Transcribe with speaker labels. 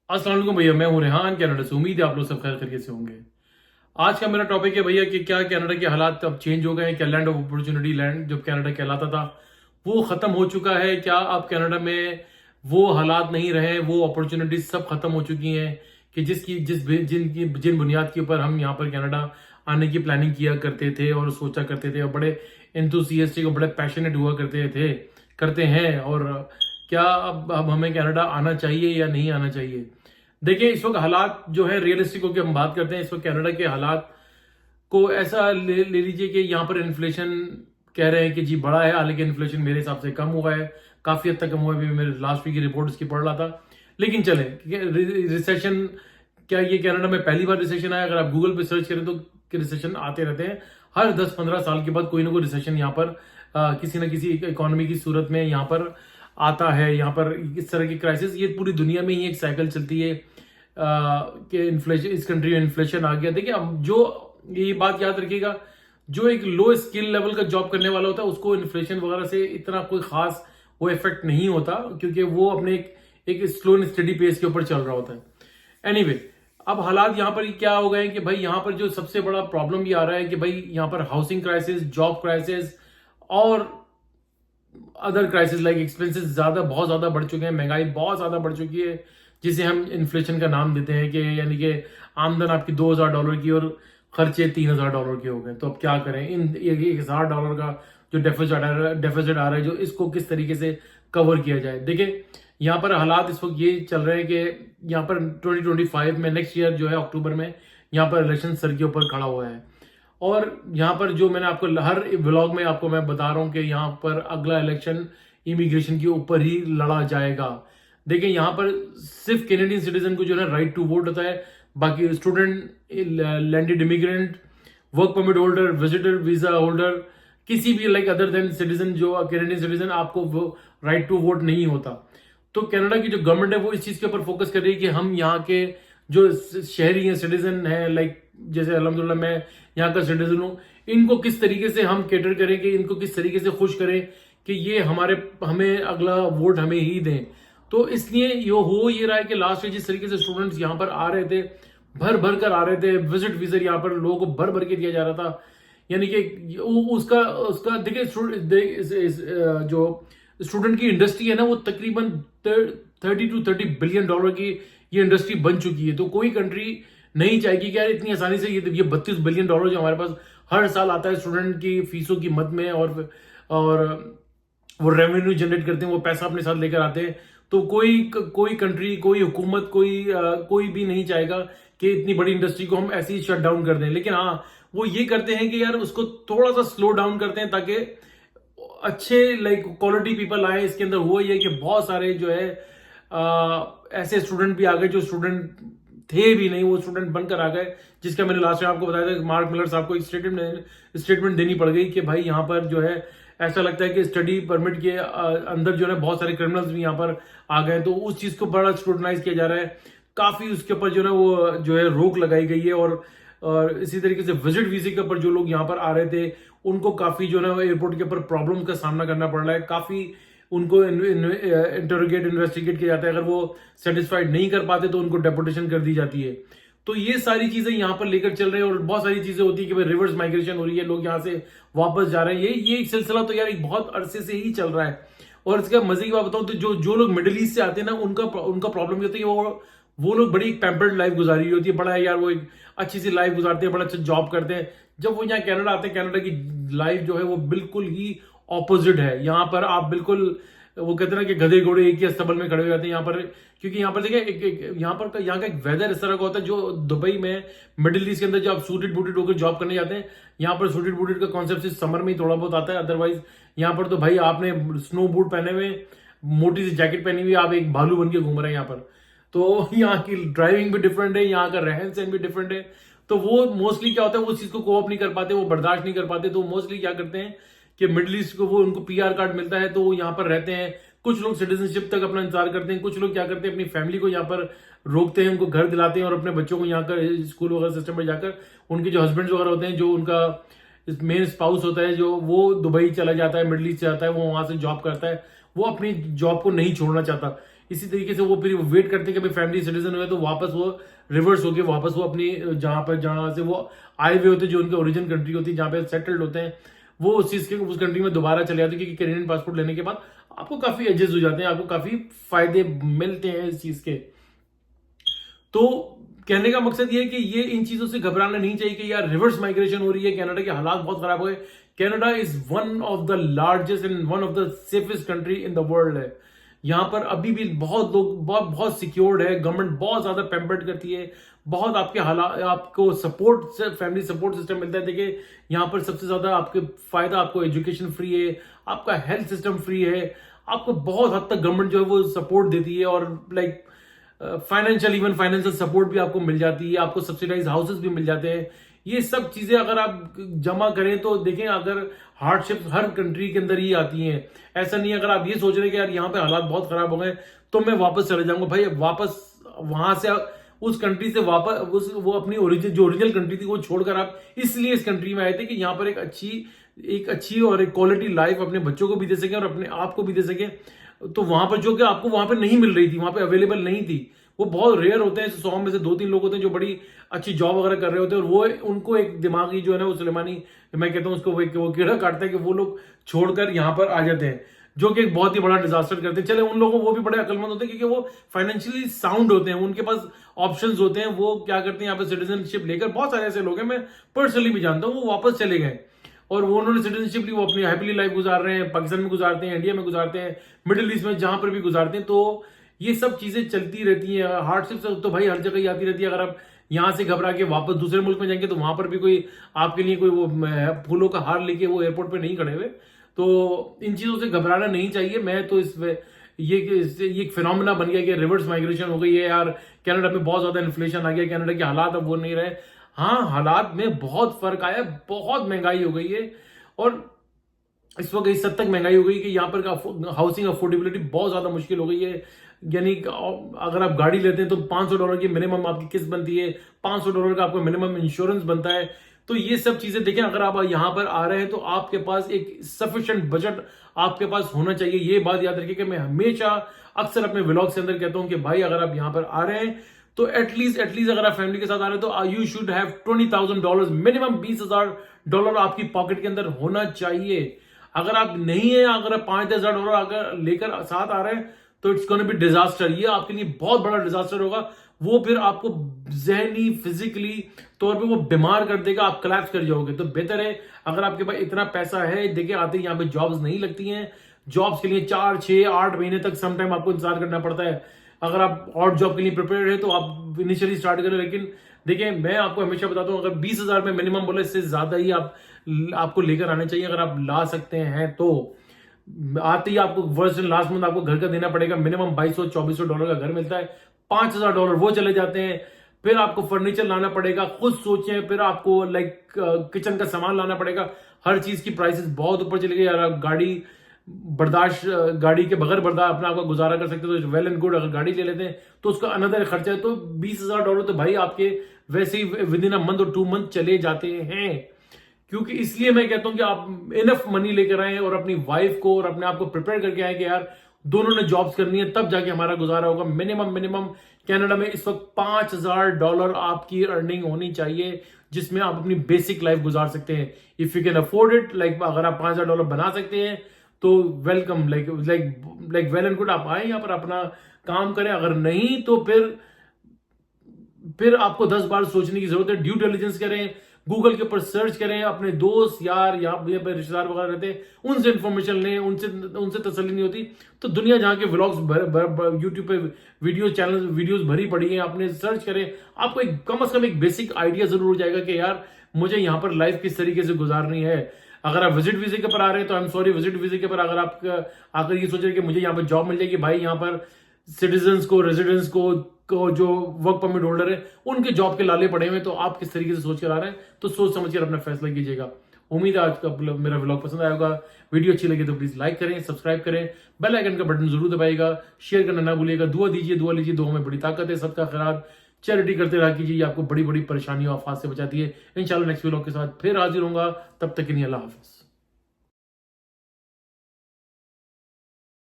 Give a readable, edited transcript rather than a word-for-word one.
Speaker 1: अस्सलाम वालेकुम भैया, मैं हूं रेहान कनाडा से। उम्मीद है आप लोग सब खैर खैरियत से होंगे। आज का मेरा टॉपिक है भैया कि क्या कनाडा के हालात अब चेंज हो गए हैं। क्या लैंड ऑफ अपॉर्चुनिटी, लैंड जो कनाडा कहलाता था वो खत्म हो चुका है? क्या अब कनाडा में वो हालात नहीं रहे, वो अपॉर्चुनिटीज सब खत्म हो चुकी हैं कि जिन बुनियाद के ऊपर हम यहाँ पर कनाडा आने की प्लानिंग किया करते थे और सोचा करते थे और बड़े एंथुसियास्टिक और बड़े पैशनेट हुआ करते हैं? और क्या अब हमें कनाडा आना चाहिए या नहीं आना चाहिए? देखिए, इस वक्त हालात जो है रियलिस्टिक होकर हम बात करते हैं। इस वक्त कनाडा के हालात को ऐसा ले लीजिए कि यहाँ पर इन्फ्लेशन कह रहे हैं कि जी बढ़ा है, हालांकि इन्फ्लेशन मेरे हिसाब से कम हुआ है, काफी हद तक कम हुआ है। अभी मेरे लास्ट वीक की रिपोर्ट इसकी पढ़ रहा था। लेकिन चले, रिसेशन, क्या ये कनाडा में पहली बार रिसेशन आया? अगर आप गूगल पे सर्च करें तो रिसेशन आते रहते हैं। हर 10-15 साल के बाद कोई ना कोई रिसेशन यहाँ पर किसी ना किसी इकोनॉमी की सूरत में यहाँ पर आता है। यहाँ पर इस तरह की क्राइसिस ये पूरी दुनिया में ही एक साइकिल चलती है कि इन्फ्लेशन, इस कंट्री में इन्फ्लेशन आ गया। देखिए, अब जो ये बात याद रखिएगा, जो एक लो स्किल लेवल का जॉब करने वाला होता है उसको इन्फ्लेशन वगैरह से इतना कोई खास वो इफेक्ट नहीं होता, क्योंकि वो अपने एक स्लो एंड स्टडी पेस के ऊपर चल रहा होता है। एनीवे, अब हालात यहाँ पर क्या हो गए हैं कि भाई यहाँ पर जो सबसे बड़ा प्रॉब्लम ये आ रहा है कि भाई यहाँ पर हाउसिंग क्राइसिस, जॉब क्राइसिस और अदर क्राइसिस लाइक एक्सपेंसेस बहुत ज्यादा बढ़ चुके हैं। महंगाई बहुत ज्यादा बढ़ चुकी है, जिसे हम इन्फ्लेशन का नाम देते हैं। कि यानी कि आमदन आपकी $2,000 की और खर्चे $3,000 के हो गए। तो अब क्या करें? इन $1,000 का जो डेफिसिट आ रहा है, जो इसको किस तरीके से कवर किया जाए? देखिए, यहाँ पर हालात इस वक्त ये चल रहे हैं कि यहाँ पर 2025 में, नेक्स्ट ईयर जो है अक्टूबर में, यहाँ पर इलेक्शन सर के ऊपर खड़ा हुआ है। और यहाँ पर जो मैंने आपको हर व्लॉग में आपको मैं बता रहा हूं कि यहाँ पर अगला इलेक्शन इमिग्रेशन के ऊपर ही लड़ा जाएगा। देखिए, यहाँ पर सिर्फ कैनेडियन सिटीजन को जो है राइट टू वोट होता है। बाकी student, landed immigrant, work permit holder, visitor visa holder, किसी भी लाइक अदर देन सिटीजन, जो कैनेडियन सिटीजन, आपको वो राइट टू वोट नहीं होता। तो कनाडा की जो गवर्नमेंट है वो इस चीज के ऊपर फोकस कर रही है कि हम यहाँ के जो शहरी हैं, सिटीजन है, लाइक जैसे अल्हम्दुलिल्लाह मैं यहाँ का सिटीजन हूँ, इनको किस तरीके से हम केटर करें, कि इनको किस तरीके से खुश करें कि ये हमें अगला वोट हमें ही दें। तो इसलिए ये रहा है कि लास्ट ईयर जिस तरीके से स्टूडेंट्स यहाँ पर आ रहे थे, भर भर कर आ रहे थे, विजिट वीजर यहाँ पर लोगों को भर भर के दिया जा रहा था। यानी कि उसका उसका देखिए, जो स्टूडेंट की इंडस्ट्री है ना, वो तकरीबन $30 to 30 बिलियन की ये इंडस्ट्री बन चुकी है। तो कोई कंट्री नहीं चाहेगी कि यार इतनी आसानी से ये $32 बिलियन जो हमारे पास हर साल आता है स्टूडेंट की फीसों की मद में, और वो रेवेन्यू जनरेट करते हैं, वो पैसा अपने साथ लेकर आते हैं। तो कोई कंट्री, कोई हुकूमत, कोई भी नहीं चाहेगा कि इतनी बड़ी इंडस्ट्री को हम ऐसे ही शट डाउन कर दें। लेकिन हाँ, वो ये करते हैं कि यार उसको थोड़ा सा स्लो डाउन करते हैं ताकि अच्छे लाइक क्वालिटी पीपल आए। इसके अंदर हुआ ये है कि बहुत सारे जो है ऐसे स्टूडेंट भी आ गए जो स्टूडेंट थे भी नहीं, वो स्टूडेंट बनकर आ गए। जिसका मैंने लास्ट में आपको बताया था कि मार्क मिलर साहब को एक स्टेटमेंट देनी पड़ गई कि भाई यहाँ पर जो है ऐसा लगता है कि स्टडी परमिट के अंदर जो है बहुत सारे क्रिमिनल्स भी यहाँ पर आ गए। तो उस चीज को बड़ा स्क्रूटनाइज किया जा रहा है, काफी उसके ऊपर जो है वो जो है रोक लगाई गई है। और इसी तरीके से विजिट वीजे के ऊपर जो लोग यहाँ पर आ रहे थे उनको काफी जो है एयरपोर्ट के ऊपर प्रॉब्लम का सामना करना पड़ रहा है। काफी उनको इंटरोगेट, इन्वेस्टिगेट किया जाता है। अगर वो सेटिस्फाइड नहीं कर पाते तो उनको डेपोटेशन कर दी जाती है। तो ये सारी चीजें यहाँ पर लेकर चल रहे हैं। और बहुत सारी चीजें होती है कि भाई रिवर्स माइग्रेशन हो रही है, लोग यहाँ से वापस जा रहे हैं। ये एक सिलसिला तो यार एक बहुत अरसे से ही चल रहा है। और इसका मजे की बात बताऊं तो जो लोग मिडिल ईस्ट से आते हैं ना, उनका प्रॉब्लम ये होता है कि वो लोग बड़ी पैम्पर्ड लाइफ गुजारी होती है। बड़ा यार वो एक अच्छी सी लाइफ गुजारते हैं, बड़ा अच्छा जॉब करते हैं। जब वो यहाँ कनाडा आते हैं, कनाडा की लाइफ जो है वो बिल्कुल ही ऑपोजिट है। यहाँ पर आप बिल्कुल, वो कहते हैं ना कि गधे घोड़े एक ही अस्तबल में खड़े हो जाते हैं यहाँ पर। क्योंकि यहाँ पर देखिए, यहाँ का एक वेदर इस तरह का होता है, जो दुबई में, मिडिल ईस्ट के अंदर जो आप सूटेड बूटेड होकर जॉब करने जाते हैं, यहाँ पर सूटेड बूटेड का कॉन्सेप्ट सिर्फ समर में ही थोड़ा बहुत आता है। अदरवाइज यहाँ पर तो भाई आपने स्नो बूट पहने हुए, मोटी सी जैकेट पहनी हुई, आप एक भालू बन के घूम रहे हैं यहाँ पर। तो यहाँ की ड्राइविंग भी डिफरेंट है, यहाँ का रहन सहन भी डिफरेंट है। तो वो मोस्टली क्या होता है, वो चीज को कोऑप नहीं कर पाते, वो बर्दाश्त नहीं कर पाते। तो मोस्टली क्या करते हैं कि मिडिल ईस्ट को वो उनको पीआर कार्ड मिलता है तो वो यहाँ पर रहते हैं। कुछ लोग सिटीजनशिप तक अपना इंतजार करते हैं, कुछ लोग क्या करते हैं अपनी फैमिली को यहाँ पर रोकते हैं, उनको घर दिलाते हैं और अपने बच्चों को यहाँ का स्कूल वगैरह सिस्टम में जाकर, उनके जो हस्बैंड वगैरह होते हैं, जो उनका मेन स्पाउस होता है, जो वो दुबई चला जाता है, मिडिल ईस्ट से आता है, वो वहां से जॉब करता है, वो अपनी जॉब को नहीं छोड़ना चाहता। इसी तरीके से वो फिर वेट करते हैं कि भाई फैमिली सिटीजन हुए तो वापस वो रिवर्स होके वापस वो अपनी जहाँ से वो आए हुए होते हैं, जो उनके ओरिजिन कंट्री होती है, जहाँ पे सेटल्ड होते हैं, वो उस चीज के उस कंट्री में दोबारा चले जाते हैं, क्योंकि कैनेडियन पासपोर्ट लेने के बाद आपको काफी एडजस्ट हो जाते हैं, आपको काफी फायदे मिलते हैं इस चीज के। तो कहने का मकसद ये है कि ये इन चीजों से घबराना नहीं चाहिए कि यार रिवर्स माइग्रेशन हो रही है, कनाडा के हालात बहुत खराब हो गए। Canada is one of the largest and one of the safest country in the world है। यहाँ पर अभी भी बहुत लोग बहुत सिक्योर्ड है, गवर्नमेंट बहुत ज्यादा पैम्पर्ड करती है, बहुत आपके हालात आपको सपोर्ट फैमिली सपोर्ट सिस्टम मिलता है। देखिए यहाँ पर सबसे ज्यादा आपके फायदा, आपको एजुकेशन फ्री है, आपका हेल्थ सिस्टम फ्री है, आपको बहुत हद तक गवर्नमेंट जो है वो सपोर्ट देती है, और लाइक फाइनेंशियल सपोर्ट भी आपको मिल जाती है, आपको सब्सिडाइज हाउसेस भी मिल जाते हैं। ये सब चीजें अगर आप जमा करें तो देखें, अगर हार्डशिप्स हर कंट्री के अंदर ही आती हैं। ऐसा नहीं है अगर आप ये सोच रहे हैं कि यार यहाँ पे हालात बहुत खराब हो गए तो मैं वापस चले जाऊंगा, भाई वापस वहां से उस कंट्री से वापस वो अपनी ओरिजिनल कंट्री थी वो छोड़कर आप इसलिए इस कंट्री में आए थे कि यहाँ पर एक अच्छी और एक क्वालिटी लाइफ अपने बच्चों को भी दे सके और अपने आप को भी दे सके। तो वहां पर जो कि आपको वहां पर नहीं मिल रही थी, वहां पर अवेलेबल नहीं थी, वो बहुत रेयर होते हैं, 100 में से 2-3 लोग होते हैं जो बड़ी अच्छी जॉब वगैरह कर रहे होते हैं, और वो उनको एक दिमागी जो है ना वो सुलेमानी, मैं कहता हूँ उसको वो कीड़ा काटता है कि वो लोग छोड़कर यहाँ पर आ जाते हैं, जो कि एक बहुत ही बड़ा डिजास्टर करते हैं। चले उन लोगों वो भी बड़े अकलमंद होते हैं क्योंकि वो फाइनेंशियली साउंड होते हैं, उनके पास ऑप्शंस होते हैं, वो क्या करते हैं यहाँ पर सिटीजनशिप लेकर, बहुत सारे ऐसे लोग हैं, मैं पर्सनली भी जानता हूँ, वो वापस चले गए और वो उन्होंने सिटीजनशिप ली, वो अपनी हैप्पीली लाइफ गुजार रहे हैं, पाकिस्तान में गुजारते हैं, इंडिया में गुजारते हैं, मिडिल ईस्ट में जहां पर भी गुजारते हैं। तो ये सब चीजें चलती रहती हैं। हार्डशिप तो भाई हर जगह ही आती रहती है। अगर आप यहां से घबरा के वापस दूसरे मुल्क में जाएंगे तो वहां पर भी कोई आपके लिए कोई वो फूलों का हार लेके वो एयरपोर्ट पे नहीं खड़े हुए। तो इन चीजों से घबराना नहीं चाहिए। मैं तो ये एक फिनोमेना बन गया कि रिवर्स माइग्रेशन हो गई है यार, कनाडा में बहुत ज्यादा इन्फ्लेशन आ गया, कनाडा के हालात अब वो नहीं रहे। हाँ, हालात में बहुत फर्क आया, बहुत महंगाई हो गई है, और इस वक्त इस हद तक महंगाई हो गई कि यहाँ पर हाउसिंग अफोर्डेबिलिटी बहुत ज्यादा मुश्किल हो गई है। यानी अगर आप गाड़ी लेते हैं तो $500 की मिनिमम आपकी किस्त बनती है, $500 का आपका मिनिमम इंश्योरेंस बनता है। तो ये सब चीजें देखें, अगर आप यहाँ पर आ रहे हैं तो आपके पास एक सफिशिएंट बजट आपके पास होना चाहिए। ये बात याद रखिए कि मैं हमेशा अक्सर अपने व्लॉग के अंदर कहता हूं कि भाई अगर आप यहाँ पर आ रहे हैं तो एटलीस्ट अगर आप फैमिली के साथ आ रहे हैं तो यू शुड हैव $20,000 मिनिमम, $20,000 आपकी पॉकेट के अंदर होना चाहिए। अगर आप नहीं है, अगर आप $5,000 अगर लेकर साथ आ रहे हैं तो इट्स गोना बी डिजास्टर। ये आपके लिए बहुत बड़ा डिजास्टर होगा। वो फिर आपको जहनी फिजिकली तौर पे वो बीमार कर देगा, आप कोलैप्स कर जाओगे। तो बेहतर है अगर आपके पास इतना पैसा है, देखिए आते यहाँ पे जॉब्स नहीं लगती हैं, जॉब्स के लिए 4, 6, 8 महीने तक समटाइम आपको इंतजार करना पड़ता है। अगर आप और जॉब के लिए प्रिपेयर है तो आप इनिशियली स्टार्ट करें। लेकिन देखिए मैं आपको हमेशा बताता हूँ, अगर 20,000 में मिनिमम बोले, इससे ज्यादा ही आपको लेकर आने चाहिए। अगर आप ला सकते हैं तो आते ही आपको फर्स्ट एंड लास्ट मंथ आपको घर का देना पड़ेगा। मिनिमम $2,200-2,400 का घर मिलता है, $5,000 वो चले जाते हैं। फिर आपको फर्नीचर लाना पड़ेगा, खुद सोचें, फिर आपको लाइक किचन का सामान लाना पड़ेगा। हर चीज की प्राइसेस बहुत ऊपर चली गई यार। आप गाड़ी के बगैर अपना आपका गुजारा कर सकते हो तो वेल एंड गुड। अगर गाड़ी ले लेते हैं तो उसका अनदर खर्चा है। तो $20,000 तो भाई आपके वैसे ही विद इन अ मंथ और 2 मंथ चले जाते हैं। क्योंकि इसलिए मैं कहता हूं कि आप इनफ मनी लेकर आए और अपनी वाइफ को और अपने आप को प्रिपेयर करके आए कि यार दोनों ने जॉब्स करनी है, तब जाके हमारा गुजारा होगा। मिनिमम कनाडा में इस वक्त $5,000 आपकी अर्निंग होनी चाहिए, जिसमें आप अपनी बेसिक लाइफ गुजार सकते हैं। If you can afford it, like अगर आप $5,000 बना सकते हैं तो welcome, like well and good, आप आए यहाँ पर अपना काम करें। अगर नहीं तो फिर आपको 10 बार सोचने की जरूरत है। ड्यू डिलिजेंस करें, गूगल के ऊपर सर्च करें, अपने दोस्त यार यहाँ पे रिश्तेदार वगैरह रहते हैं उनसे इंफॉर्मेशन लें। उनसे तसल्ली नहीं होती तो दुनिया जहाँ के व्लॉग्स यूट्यूब पे वीडियोस भरी पड़ी हैं, आपने सर्च करें, आपको कम से कम एक बेसिक आइडिया जरूर हो जाएगा कि यार मुझे यहाँ पर लाइफ किस तरीके से गुजारनी है। अगर आप विजिट वीजे के पर आ रहे हैं तो आई एम सॉरी, विजिट वीजे के पर अगर आप आकर ये सोच रहे हैं कि मुझे यहाँ पर जॉब मिल जाएगी, भाई यहाँ पर सिटीजन्स को, रेजिडेंट्स को जो वर्क परमिट होल्डर है उनके जॉब के लाले पड़े हुए, तो आप किस तरीके से सोच कर आ रहे हैं, तो सोच समझ कर अपना फैसला कीजिएगा। उम्मीद है आज का मेरा व्लॉग पसंद आया होगा। वीडियो अच्छी लगी तो प्लीज लाइक करें, सब्सक्राइब करें, बेल आइकन का बटन जरूर दबाइएगा, शेयर करना ना भूलिएगा। दुआ दीजिए, दुआ लीजिए, दुआ में बड़ी ताकत है। सबका खैरात, चैरिटी करते रहा कीजिए, आपको बड़ी बड़ी परेशानियों आफात से बचाती है। इंशाल्लाह नेक्स्ट व्लॉग के साथ फिर हाजिर होऊंगा, तब तक के लिए अल्लाह हाफिज।